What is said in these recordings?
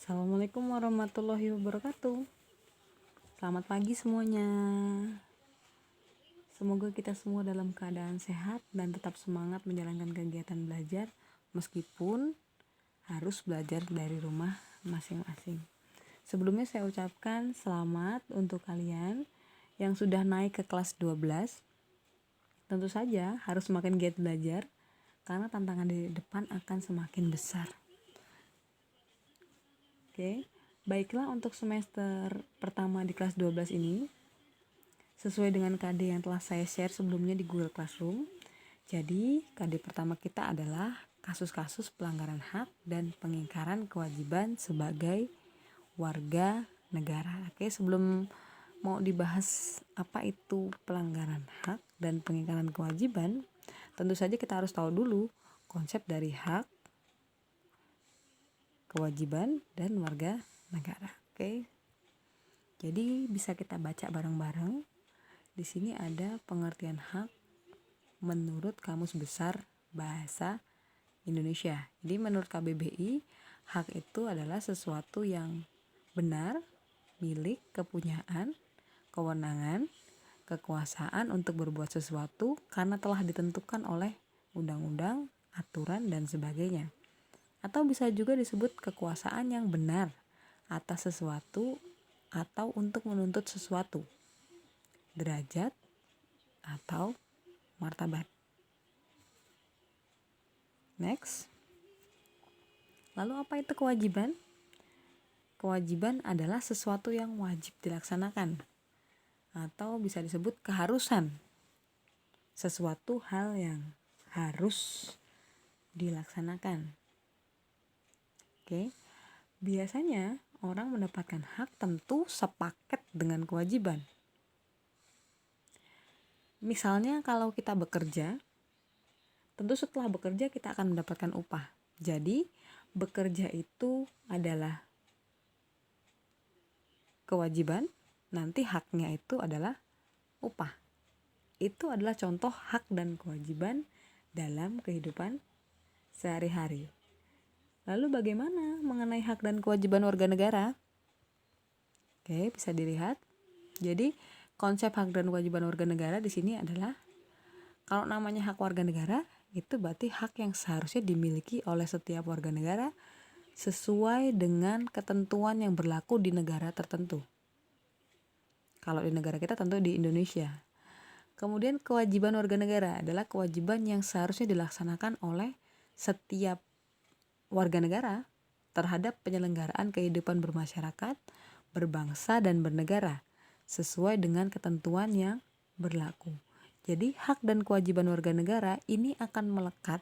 Assalamualaikum warahmatullahi wabarakatuh. Selamat pagi semuanya. Semoga kita semua dalam keadaan sehat dan tetap semangat menjalankan kegiatan belajar meskipun harus belajar dari rumah masing-masing. Sebelumnya saya ucapkan selamat untuk kalian yang sudah naik ke kelas 12. Tentu saja harus semakin giat belajar karena tantangan di depan akan semakin besar. Oke, baiklah untuk semester pertama di kelas 12 ini, sesuai dengan KD yang telah saya share sebelumnya di Google Classroom. Jadi, KD pertama kita adalah kasus-kasus pelanggaran hak dan pengingkaran kewajiban sebagai warga negara. Oke, sebelum mau dibahas apa itu pelanggaran hak dan pengingkaran kewajiban, tentu saja kita harus tahu dulu konsep dari hak, kewajiban, dan warga negara. Oke. Jadi bisa kita baca bareng-bareng. Di sini ada pengertian hak menurut Kamus Besar Bahasa Indonesia. Jadi menurut KBBI, hak itu adalah sesuatu yang benar, milik, kepunyaan, kewenangan, kekuasaan untuk berbuat sesuatu karena telah ditentukan oleh undang-undang, aturan, dan sebagainya. Atau bisa juga disebut kekuasaan yang benar atas sesuatu atau untuk menuntut sesuatu, derajat atau martabat. Next. Lalu apa itu kewajiban? Kewajiban adalah sesuatu yang wajib dilaksanakan atau bisa disebut keharusan. Sesuatu hal yang harus dilaksanakan. Oke. Biasanya orang mendapatkan hak tentu sepaket dengan kewajiban. Misalnya kalau kita bekerja, tentu setelah bekerja kita akan mendapatkan upah. Jadi bekerja itu adalah kewajiban, nanti haknya itu adalah upah. Itu adalah contoh hak dan kewajiban dalam kehidupan sehari-hari. Lalu bagaimana mengenai hak dan kewajiban warga negara? Oke, bisa dilihat. Jadi konsep hak dan kewajiban warga negara di sini adalah kalau namanya hak warga negara itu berarti hak yang seharusnya dimiliki oleh setiap warga negara sesuai dengan ketentuan yang berlaku di negara tertentu. Kalau di negara kita tentu di Indonesia. Kemudian kewajiban warga negara adalah kewajiban yang seharusnya dilaksanakan oleh setiap warga negara terhadap penyelenggaraan kehidupan bermasyarakat, berbangsa, dan bernegara sesuai dengan ketentuan yang berlaku. Jadi hak dan kewajiban warga negara ini akan melekat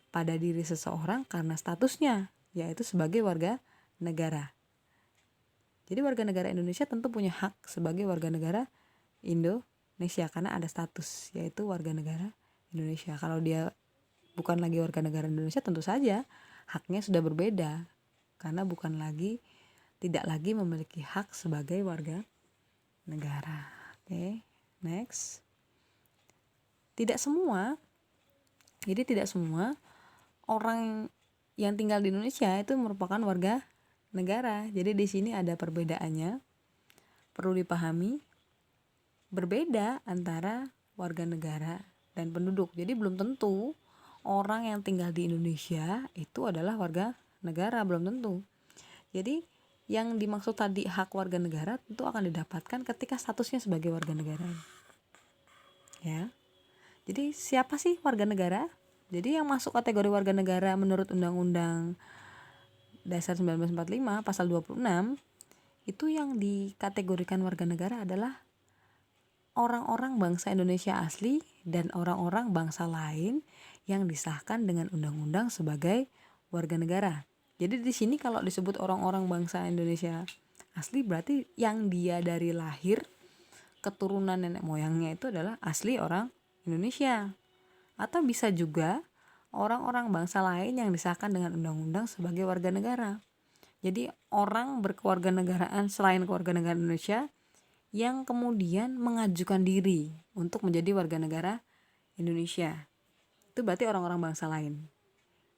pada diri seseorang karena statusnya, yaitu sebagai warga negara. Jadi warga negara Indonesia tentu punya hak sebagai warga negara Indonesia karena ada status, yaitu warga negara Indonesia. Kalau dia bukan lagi warga negara Indonesia, tentu saja haknya sudah berbeda karena tidak lagi memiliki hak sebagai warga negara. Oke, next. Tidak semua orang yang tinggal di Indonesia itu merupakan warga negara. Jadi di sini ada perbedaannya. Perlu dipahami berbeda antara warga negara dan penduduk. Jadi belum tentu orang yang tinggal di Indonesia itu adalah warga negara, belum tentu. Jadi yang dimaksud tadi hak warga negara tentu akan didapatkan ketika statusnya sebagai warga negara. Ya. Jadi siapa sih warga negara? Jadi yang masuk kategori warga negara menurut Undang-Undang Dasar 1945 pasal 26 itu yang dikategorikan warga negara adalah orang-orang bangsa Indonesia asli dan orang-orang bangsa lain yang disahkan dengan undang-undang sebagai warga negara. Jadi di sini kalau disebut orang-orang bangsa Indonesia asli berarti yang dia dari lahir keturunan nenek moyangnya itu adalah asli orang Indonesia. Atau bisa juga orang-orang bangsa lain yang disahkan dengan undang-undang sebagai warga negara. Jadi orang berkewarganegaraan selain kewarganegaraan Indonesia yang kemudian mengajukan diri untuk menjadi warga negara Indonesia. Itu berarti orang-orang bangsa lain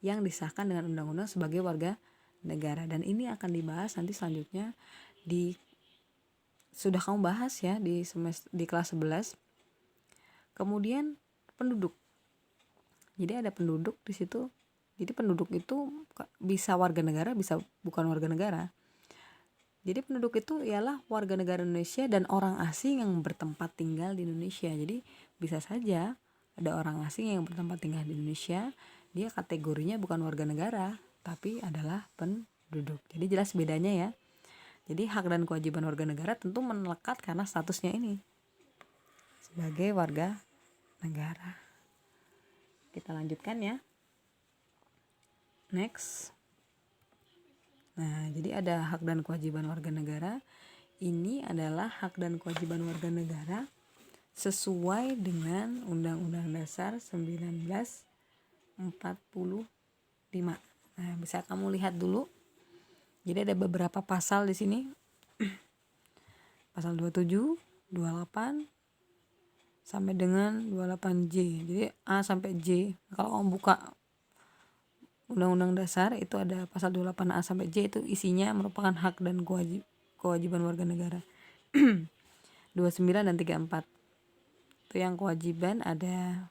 yang disahkan dengan undang-undang sebagai warga negara. Dan ini akan dibahas nanti selanjutnya sudah kamu bahas ya di kelas 11. Kemudian penduduk. Jadi ada penduduk di situ. Jadi penduduk itu bisa warga negara, bisa bukan warga negara. Jadi penduduk itu ialah warga negara Indonesia dan orang asing yang bertempat tinggal di Indonesia. Jadi bisa saja ada orang asing yang bertempat tinggal di Indonesia, dia kategorinya bukan warga negara, tapi adalah penduduk. Jadi jelas bedanya ya. Jadi hak dan kewajiban warga negara tentu melekat karena statusnya ini sebagai warga negara. Kita lanjutkan ya. Next. Nah, jadi ada hak dan kewajiban warga negara. Ini adalah hak dan kewajiban warga negara sesuai dengan Undang-Undang Dasar 1945. Nah, bisa kamu lihat dulu. Jadi ada beberapa pasal di sini. Pasal 27, 28 sampai dengan 28J. Jadi A sampai J. Kalau kamu buka Undang-Undang Dasar itu ada pasal 28A sampai J, itu isinya merupakan hak dan kewajiban warga negara. 29 dan 34. Itu yang kewajiban ada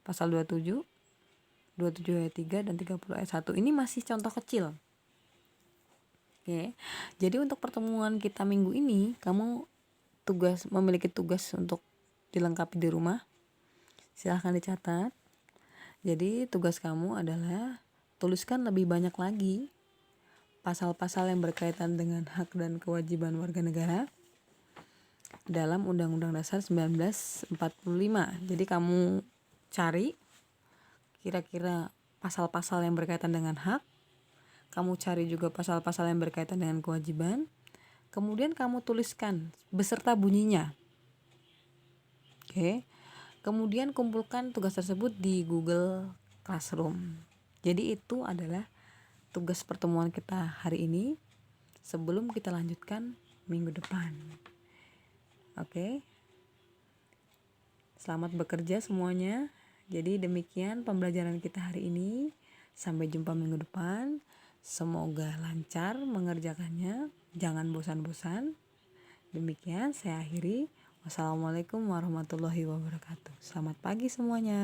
pasal 27 ayat 3 dan 30 ayat 1. Ini masih contoh kecil. Oke. Jadi untuk pertemuan kita minggu ini, kamu memiliki tugas untuk dilengkapi di rumah. Silahkan dicatat. Jadi tugas kamu adalah tuliskan lebih banyak lagi pasal-pasal yang berkaitan dengan hak dan kewajiban warga negara dalam Undang-Undang Dasar 1945. Jadi kamu cari kira-kira pasal-pasal yang berkaitan dengan hak, kamu cari juga pasal-pasal yang berkaitan dengan kewajiban, kemudian kamu tuliskan beserta bunyinya. Oke. Kemudian kumpulkan tugas tersebut di Google Classroom. Jadi itu adalah tugas pertemuan kita hari ini sebelum kita lanjutkan minggu depan. Oke. Selamat bekerja semuanya. Jadi demikian pembelajaran kita hari ini. Sampai jumpa minggu depan. Semoga lancar mengerjakannya. Jangan bosan-bosan. Demikian saya akhiri. Wassalamualaikum warahmatullahi wabarakatuh. Selamat pagi semuanya.